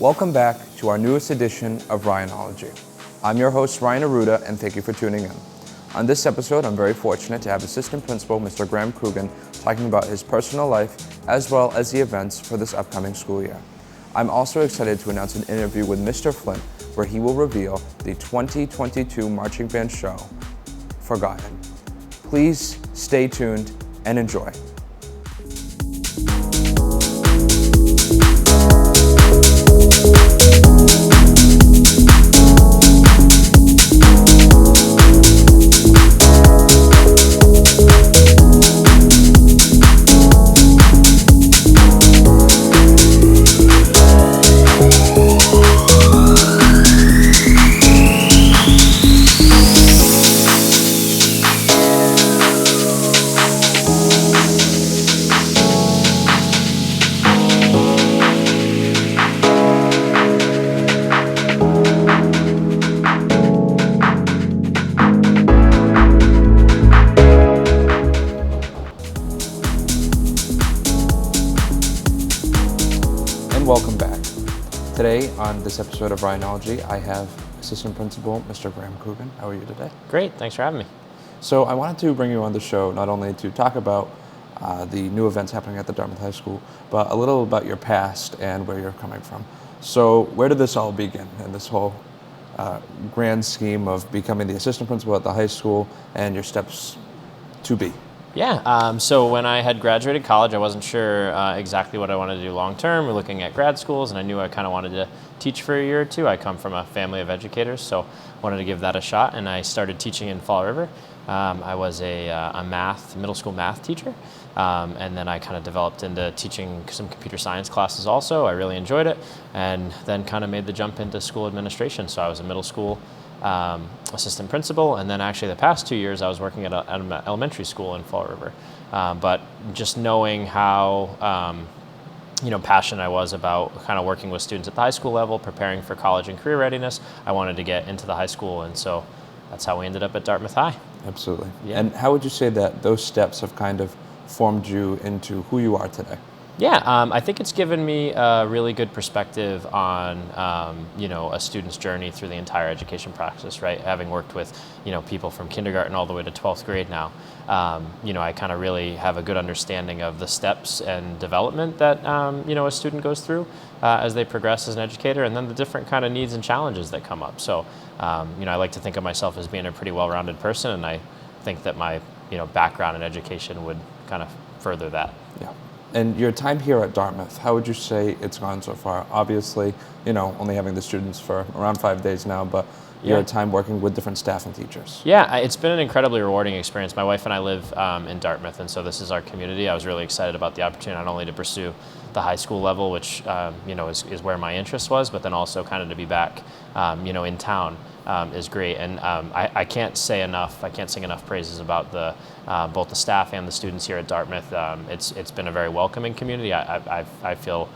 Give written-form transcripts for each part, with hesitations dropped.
Welcome back to our newest edition of Ryanology. I'm your host, Ryanology, and thank you for tuning in. On this episode, I'm very fortunate to have Assistant Principal Mr. Coogan talking about his personal life as well as the events for this upcoming school year. I'm also excited to announce an interview with Mr. Flint where he will reveal the 2022 Marching Band Show, Forgotten. Please stay tuned and enjoy. Welcome back. Today on this episode of Ryanology, I have Assistant Principal Mr. Coogan. How are you today? Great, thanks for having me. So I wanted to bring you on the show not only to talk about the new events happening at the Dartmouth High School, but a little about your past and where you're coming from. So where did this all begin in this whole grand scheme of becoming the assistant principal at the high school and your steps to be? Yeah, so when I had graduated college, I wasn't sure exactly what I wanted to do long term. We're looking at grad schools, and I knew I kind of wanted to teach for a year or two. I come from a family of educators, so wanted to give that a shot, and I started teaching in Fall River. I was a middle school math teacher, and then I kind of developed into teaching some computer science classes also. I really enjoyed it, and then kind of made the jump into school administration. So I was a middle school assistant principal, and then actually the past 2 years I was working at an elementary school in Fall River. But just knowing how passionate I was about kind of working with students at the high school level, preparing for college and career readiness, I wanted to get into the high school, and so that's how we ended up at Dartmouth High. Absolutely. Yeah. And how would you say that those steps have kind of formed you into who you are today? Yeah, I think it's given me a really good perspective on, a student's journey through the entire education process, right? Having worked with, people from kindergarten all the way to 12th grade now, I kind of really have a good understanding of the steps and development that, a student goes through as they progress as an educator, and then the different kind of needs and challenges that come up. So, I like to think of myself as being a pretty well-rounded person, and I think that my, background in education would kind of further that. Yeah. And your time here at Dartmouth, how would you say it's gone so far? Obviously, only having the students for around 5 days now, but your time working with different staff and teachers. Yeah, it's been an incredibly rewarding experience. My wife and I live in Dartmouth, and so this is our community. I was really excited about the opportunity not only to pursue the high school level, which is where my interest was, but then also kind of to be back, in town is great. And I can't say enough. I can't sing enough praises about both the staff and the students here at Dartmouth. It's been a very welcoming community. I feel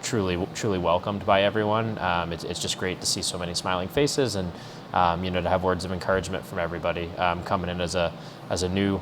truly welcomed by everyone. It's just great to see so many smiling faces, and to have words of encouragement from everybody coming in as a new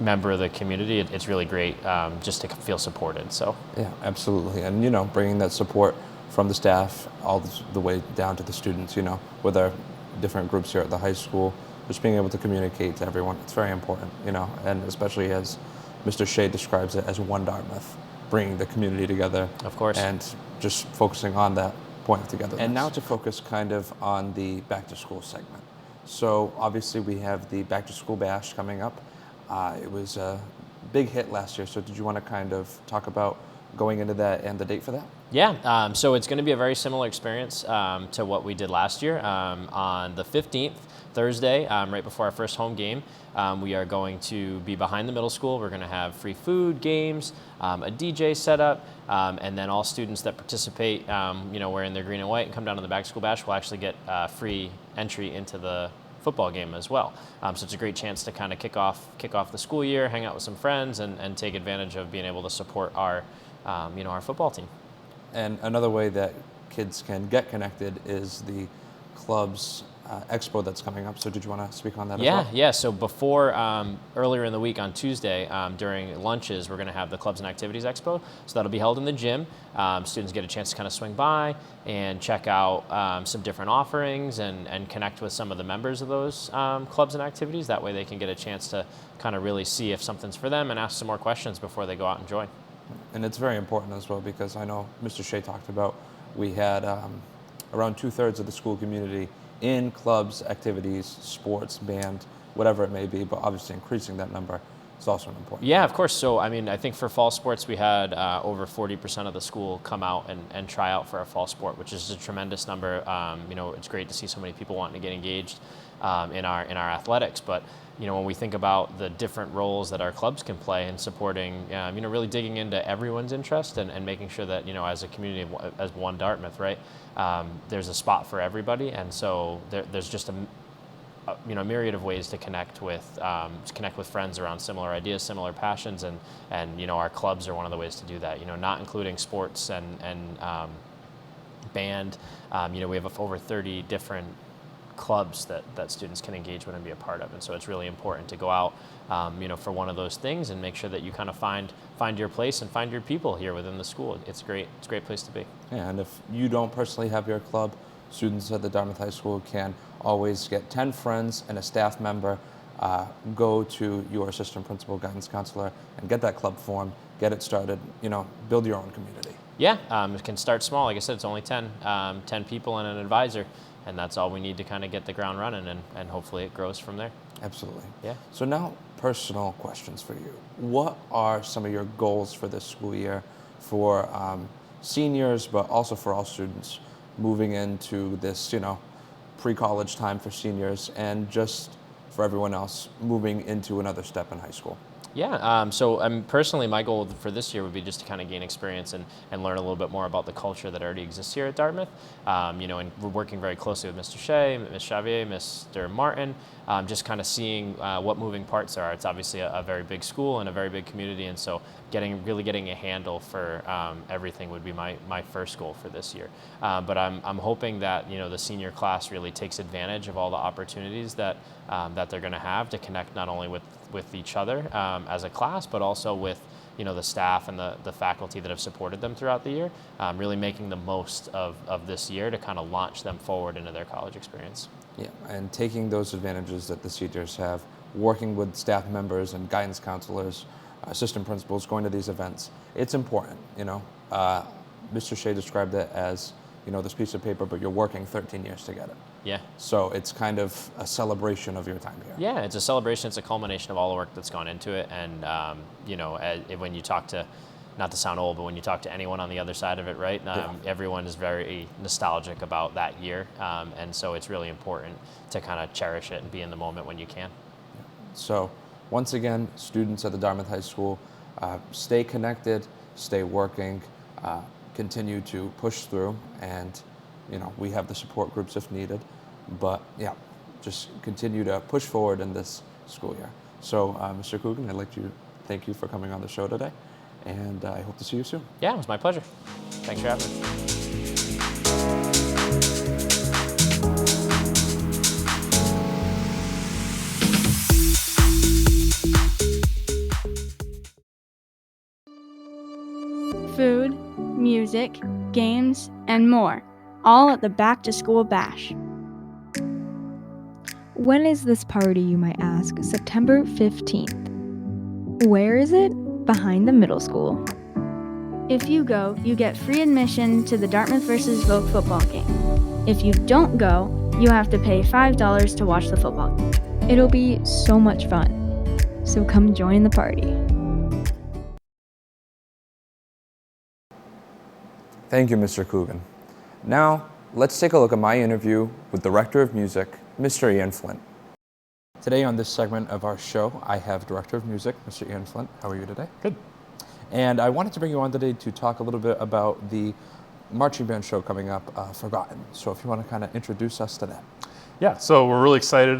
member of the community. It's really great just to feel supported. So yeah, absolutely. And bringing that support from the staff all the way down to the students, with our different groups here at the high school, just being able to communicate to everyone, it's very important, and especially as Mr. Shea describes it as one Dartmouth, bringing the community together. Of course. And just focusing on that point of togetherness. And now to focus kind of on the back to school segment. So obviously we have the back to school bash coming up. It was a big hit last year, so did you want to kind of talk about going into that and the date for that? Yeah, so it's going to be a very similar experience to what we did last year. On the 15th, Thursday, right before our first home game, we are going to be behind the middle school. We're going to have free food, games, a DJ set up, and then all students that participate, wearing their green and white and come down to the back to school bash will actually get free entry into the football game as well. So it's a great chance to kind of kick off the school year, hang out with some friends, and take advantage of being able to support our football team. And another way that kids can get connected is the clubs expo that's coming up. So did you want to speak on that as Yeah, well? yeah. So before, earlier in the week on Tuesday, during lunches, we're going to have the Clubs and Activities Expo. So that'll be held in the gym. Students get a chance to kind of swing by and check out some different offerings and connect with some of the members of those clubs and activities. That way they can get a chance to kind of really see if something's for them and ask some more questions before they go out and join. And it's very important as well because I know Mr. Shea talked about we had around 2/3 of the school community in clubs, activities, sports, band, whatever it may be, but obviously increasing that number is also an important. Yeah, of course. So, I mean, I think for fall sports, we had over 40% of the school come out and try out for a fall sport, which is a tremendous number. It's great to see so many people wanting to get engaged in our athletics. But, when we think about the different roles that our clubs can play in supporting, really digging into everyone's interest and making sure that, as a community, as one Dartmouth, right, there's a spot for everybody. And so there's just a myriad of ways to connect with friends around similar ideas, similar passions, and our clubs are one of the ways to do that. Not including sports and band. We have over 30 different clubs that students can engage with and be a part of, and so it's really important to go out, for one of those things and make sure that you kind of find your place and find your people here within the school. It's a great place to be. Yeah, and if you don't personally have your club, students at the Dartmouth High School can always get 10 friends and a staff member, go to your assistant principal, guidance counselor, and get that club formed, get it started, build your own community. Yeah, it can start small. Like I said, it's only 10 people and an advisor, and that's all we need to kind of get the ground running, and hopefully it grows from there. Absolutely. Yeah. So now, personal questions for you. What are some of your goals for this school year for seniors, but also for all students moving into this, pre-college time for seniors, and just for everyone else moving into another step in high school? Yeah, so personally, my goal for this year would be just to kind of gain experience and learn a little bit more about the culture that already exists here at Dartmouth. And we're working very closely with Mr. Shea, Ms. Xavier, Mr. Martin, just kind of seeing what moving parts there are. It's obviously a very big school and a very big community, and so really getting a handle for everything would be my first goal for this year. But I'm hoping that the senior class really takes advantage of all the opportunities that they're going to have to connect not only with each other as a class, but also with the staff and the faculty that have supported them throughout the year, really making the most of this year to kind of launch them forward into their college experience. Yeah, and taking those advantages that the seniors have, working with staff members and guidance counselors, assistant principals, going to these events, it's important. Mr. Shea described it as this piece of paper, but you're working 13 years to get it. Yeah. So it's kind of a celebration of your time here. Yeah, it's a celebration. It's a culmination of all the work that's gone into it. And, when you talk to, not to sound old, but when you talk to anyone on the other side of it, right, everyone is very nostalgic about that year. And so it's really important to kind of cherish it and be in the moment when you can. So once again, students at the Dartmouth High School, stay connected, stay working, continue to push through, and we have the support groups if needed, but yeah, just continue to push forward in this school year. So Mr. Coogan, I'd like to thank you for coming on the show today, and I hope to see you soon. Yeah, it was my pleasure. Thanks for having me. Food, music, games, and more, all at the Back to School Bash. When is this party, you might ask? September 15th. Where is it? Behind the middle school. If you go, you get free admission to the Dartmouth vs. Vogue football game. If you don't go, you have to pay $5 to watch the football game. It'll be so much fun. So come join the party. Thank you, Mr. Coogan. Now, let's take a look at my interview with Director of Music, Mr. Ian Flint. Today on this segment of our show, I have Director of Music, Mr. Ian Flint. How are you today? Good. And I wanted to bring you on today to talk a little bit about the marching band show coming up, Forgotten. So if you want to kind of introduce us to that. Yeah, so we're really excited.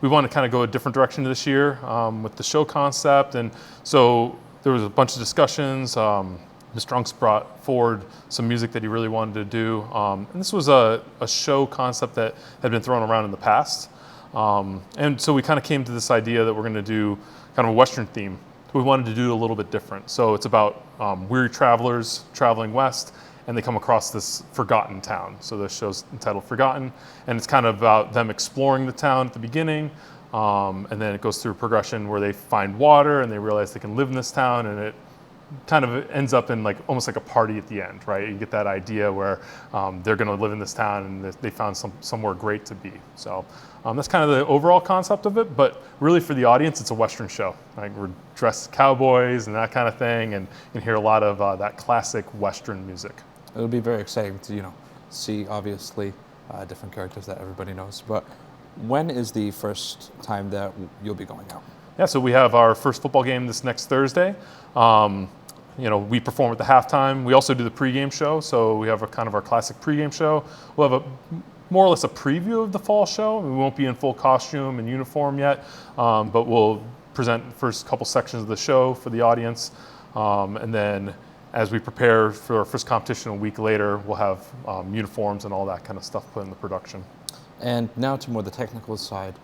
We want to kind of go a different direction this year with the show concept. And so there was a bunch of discussions, Mr. Unks brought forward some music that he really wanted to do. And this was a show concept that had been thrown around in the past. And so we kind of came to this idea that we're going to do kind of a Western theme. We wanted to do it a little bit different. So it's about weary travelers traveling west, and they come across this forgotten town. So the show's entitled Forgotten, and it's kind of about them exploring the town at the beginning, and then it goes through a progression where they find water and they realize they can live in this town, and it kind of ends up in like almost like a party at the end, right? You get that idea where they're going to live in this town and they found somewhere great to be. So that's kind of the overall concept of it, but really for the audience, it's a Western show. Like we're dressed as cowboys and that kind of thing, and you can hear a lot of that classic Western music. It'll be very exciting to, see obviously different characters that everybody knows. But when is the first time that you'll be going out? Yeah, so we have our first football game this next Thursday. We perform at the halftime. We also do the pregame show, so we have a kind of our classic pregame show. We'll have more or less a preview of the fall show. We won't be in full costume and uniform yet, but we'll present the first couple sections of the show for the audience. And then as we prepare for our first competition a week later, we'll have uniforms and all that kind of stuff put in the production. And now to more the technical side.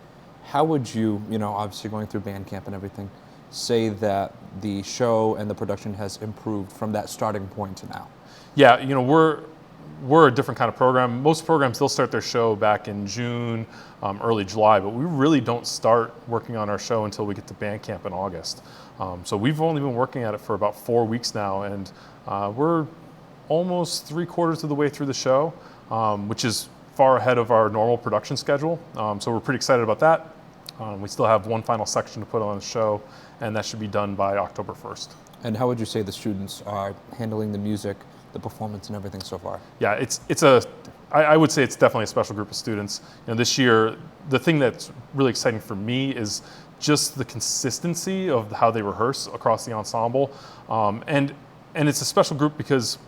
How would you, obviously going through band camp and everything, say that the show and the production has improved from that starting point to now? Yeah, we're a different kind of program. Most programs, they'll start their show back in June, early July, but we really don't start working on our show until we get to band camp in August. So we've only been working at it for about 4 weeks now, and we're almost 3/4 of the way through the show, which is far ahead of our normal production schedule. So we're pretty excited about that. We still have one final section to put on the show, and that should be done by October 1st. And how would you say the students are handling the music, the performance, and everything so far? Yeah, I would say it's definitely a special group of students. This year, the thing that's really exciting for me is just the consistency of how they rehearse across the ensemble. And it's a special group because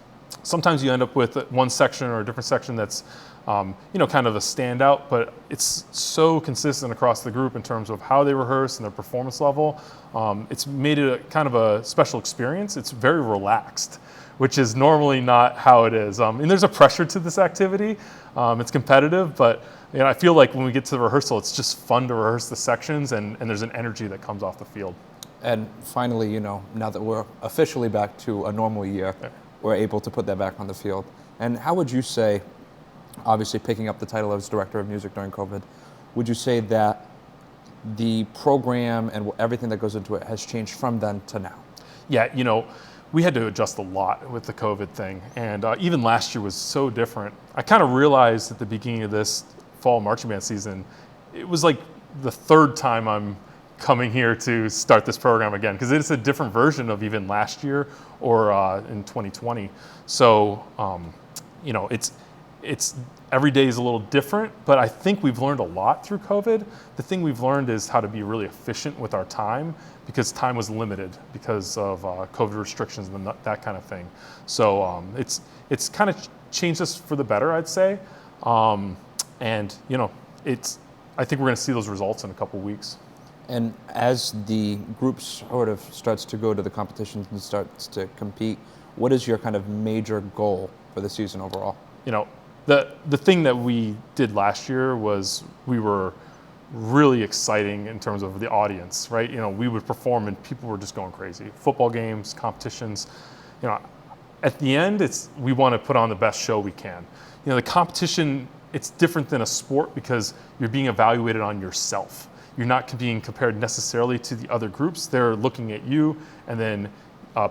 sometimes you end up with one section or a different section that's kind of a standout, but it's so consistent across the group in terms of how they rehearse and their performance level. It's made it a kind of a special experience. It's very relaxed, which is normally not how it is. And there's a pressure to this activity. It's competitive, but I feel like when we get to the rehearsal, it's just fun to rehearse the sections, and there's an energy that comes off the field. And finally, now that we're officially back to a normal year, we're able to put that back on the field. And how would you say, obviously picking up the title as Director of Music during COVID, would you say that the program and everything that goes into it has changed from then to now? Yeah, we had to adjust a lot with the COVID thing, and even last year was so different. I kind of realized at the beginning of this fall marching band season, it was like the third time I'm coming here to start this program again, because it's a different version of even last year or in 2020. So, it's every day is a little different, but I think we've learned a lot through COVID. The thing we've learned is how to be really efficient with our time, because time was limited because of COVID restrictions and that kind of thing. So it's kind of changed us for the better, I'd say. I think we're going to see those results in a couple weeks. And as the group sort of starts to go to the competitions and starts to compete, what is your kind of major goal for the season overall? The thing that we did last year was we were really exciting in terms of the audience, right? We would perform and people were just going crazy. Football games, competitions, at the end, we want to put on the best show we can. The competition, it's different than a sport because you're being evaluated on yourself. You're not being compared necessarily to the other groups. They're looking at you and then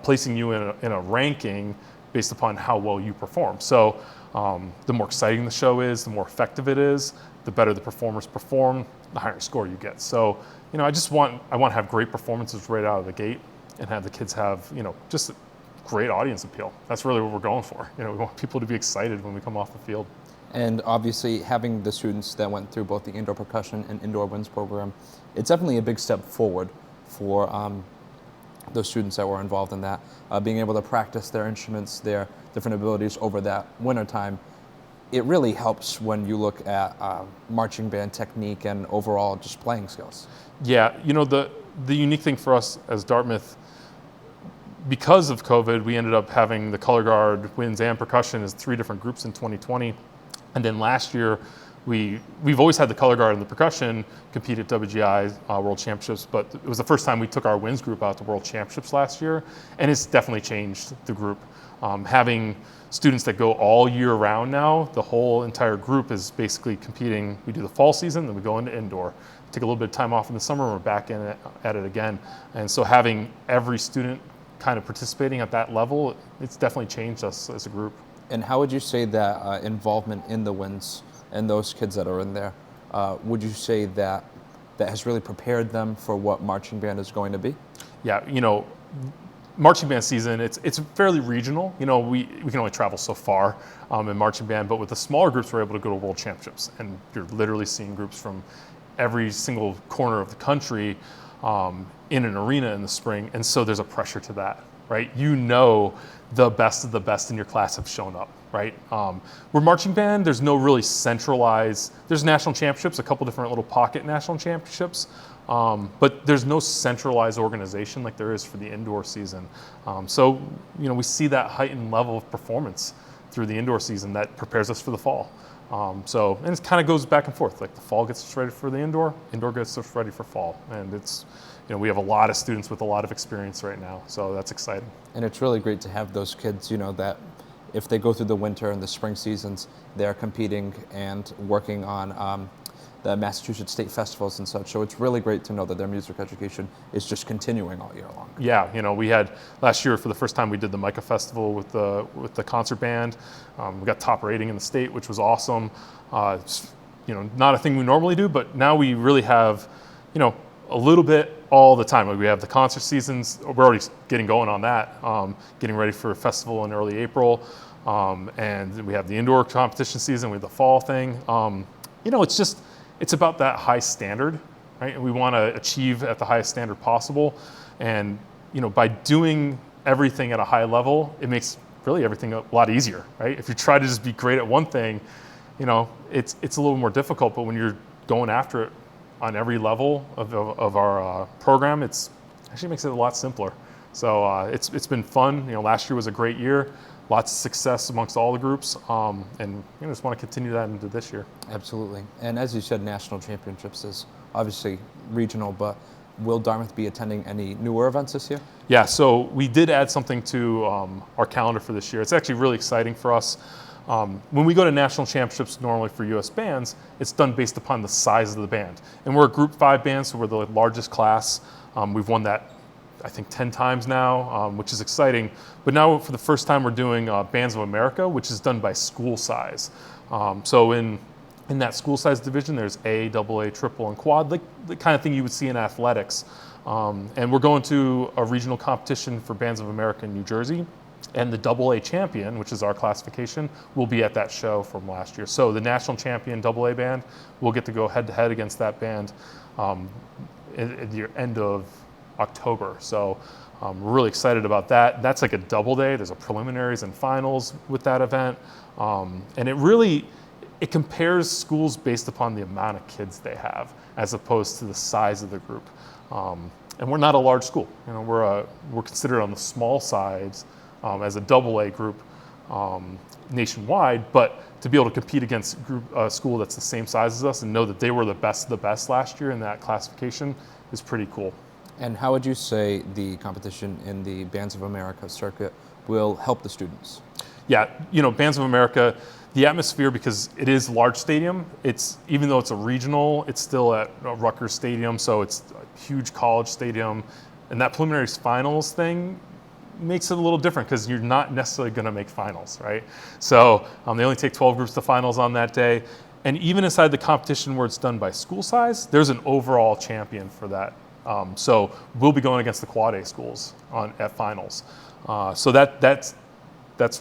placing you in a ranking based upon how well you perform. So the more exciting the show is, the more effective it is, the better the performers perform, the higher score you get. So, I want to have great performances right out of the gate and have the kids have, just a great audience appeal. That's really what we're going for. We want people to be excited when we come off the field. And obviously having the students that went through both the indoor percussion and indoor winds program, it's definitely a big step forward for those students that were involved in that, being able to practice their instruments, their different abilities over that winter time. It really helps when you look at marching band technique and overall just playing skills. Yeah, the unique thing for us as Dartmouth, because of COVID, we ended up having the color guard, winds, and percussion as 3 different groups in 2020. And then last year, we've always had the color guard and the percussion compete at WGI World Championships, but it was the first time we took our winds group out to World Championships last year, and it's definitely changed the group. Having students that go all year round now, the whole entire group is basically competing. We do the fall season, then we go into indoor. Take a little bit of time off in the summer, and we're back at it again. And so having every student kind of participating at that level, it's definitely changed us as a group. And how would you say that involvement in the winds and those kids that are in there, would you say that has really prepared them for what marching band is going to be? Yeah, marching band season, it's fairly regional. We can only travel so far in marching band, but with the smaller groups, we're able to go to World Championships, and you're literally seeing groups from every single corner of the country in an arena in the spring, and so there's a pressure to that, right? The best of the best in your class have shown up, right? We're marching band, there's no really centralized, there's national championships, a couple different little pocket national championships, but there's no centralized organization like there is for the indoor season. So we see that heightened level of performance through the indoor season that prepares us for the fall. And it kind of goes back and forth. Like the fall gets us ready for the indoor gets us ready for fall. And it's, we have a lot of students with a lot of experience right now, so that's exciting. And it's really great to have those kids, that if they go through the winter and the spring seasons, they're competing and working on the Massachusetts State Festivals and such. So it's really great to know that their music education is just continuing all year long. Yeah, we had last year for the first time we did the Micah Festival with the concert band. We got top rating in the state, which was awesome. It's, not a thing we normally do, but now we really have, a little bit all the time. Like we have the concert seasons. We're already getting going on that, getting ready for a festival in early April, and we have the indoor competition season. We have the fall thing. It's about that high standard, right? And we want to achieve at the highest standard possible. And, by doing everything at a high level, it makes really everything a lot easier, right? If you try to just be great at one thing, it's a little more difficult, but when you're going after it on every level of our program, it actually makes it a lot simpler. So it's been fun. Last year was a great year. Lots of success amongst all the groups, and just want to continue that into this year. Absolutely. And as you said, national championships is obviously regional, but will Dartmouth be attending any newer events this year? Yeah, so we did add something to our calendar for this year. It's actually really exciting for us. When we go to national championships normally for U.S. bands, it's done based upon the size of the band. And we're a Group 5 band, so we're the largest class. We've won that I think 10 times now, which is exciting. But now for the first time we're doing Bands of America, which is done by school size. So in that school size division, there's A, AA, triple, and quad, like the kind of thing you would see in athletics. And we're going to a regional competition for Bands of America in New Jersey. And the AA champion, which is our classification, will be at that show from last year. So the national champion AA band will get to go head-to-head against that band at the end of October. So we're really excited about that. That's like a double day. There's a preliminaries and finals with that event. And it compares schools based upon the amount of kids they have as opposed to the size of the group. And we're not a large school. We're considered on the small sides as a AA group nationwide, but to be able to compete against a school that's the same size as us and know that they were the best of the best last year in that classification is pretty cool. And how would you say the competition in the Bands of America circuit will help the students? Yeah, Bands of America, the atmosphere, because it is large stadium, even though it's a regional, it's still at Rutgers Stadium, so it's a huge college stadium. And that preliminaries finals thing makes it a little different because you're not necessarily going to make finals, right? So they only take 12 groups to finals on that day. And even inside the competition where it's done by school size, there's an overall champion for that. So we'll be going against the quad A schools at finals. So that's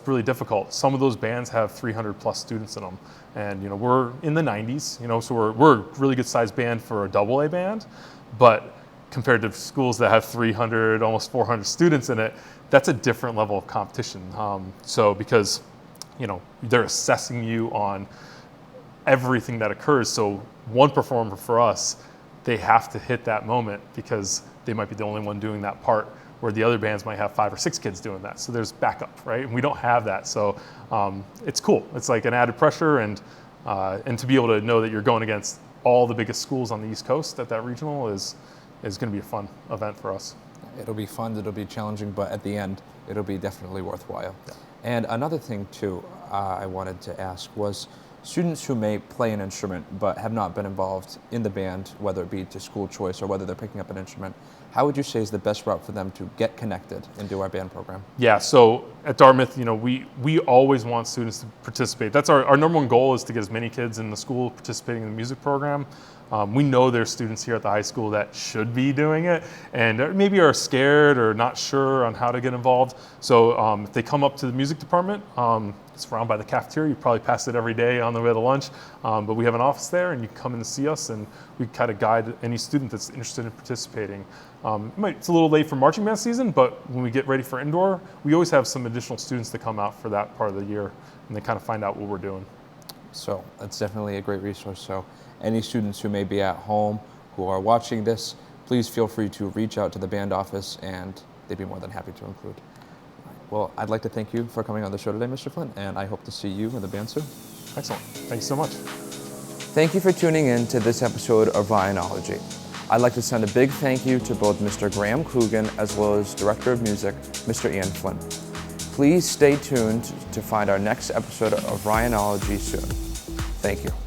really difficult. Some of those bands have 300 plus students in them. And we're in the 90s, so we're a really good sized band for a AA band, but compared to schools that have 300, almost 400 students in it, that's a different level of competition. So because, they're assessing you on everything that occurs. So one performer for us, they have to hit that moment because they might be the only one doing that part. where the other bands might have 5 or 6 kids doing that. So there's backup, right? And we don't have that. So it's cool. It's like an added pressure, and to be able to know that you're going against all the biggest schools on the East Coast at that regional is going to be a fun event for us. It'll be fun, it'll be challenging, but at the end, it'll be definitely worthwhile. Yeah. And another thing too, I wanted to ask was, students who may play an instrument but have not been involved in the band, whether it be to school choice or whether they're picking up an instrument, how would you say is the best route for them to get connected and do our band program? Yeah, so at Dartmouth, we always want students to participate. That's our number one goal, is to get as many kids in the school participating in the music program. We know there's students here at the high school that should be doing it and maybe are scared or not sure on how to get involved. So if they come up to the music department, it's around by the cafeteria. You probably pass it every day on the way to lunch, but we have an office there, and you can come in to see us, and we kind of guide any student that's interested in participating. It's a little late for marching band season, but when we get ready for indoor, we always have some additional students that come out for that part of the year, and they kind of find out what we're doing. So that's definitely a great resource. So any students who may be at home who are watching this, please feel free to reach out to the band office, and they'd be more than happy to include. Well, I'd like to thank you for coming on the show today, Mr. Flint, and I hope to see you in the band soon. Excellent. Thank you so much. Thank you for tuning in to this episode of Ryanology. I'd like to send a big thank you to both Mr. Graham Coogan as well as Director of Music, Mr. Ian Flint. Please stay tuned to find our next episode of Ryanology soon. Thank you.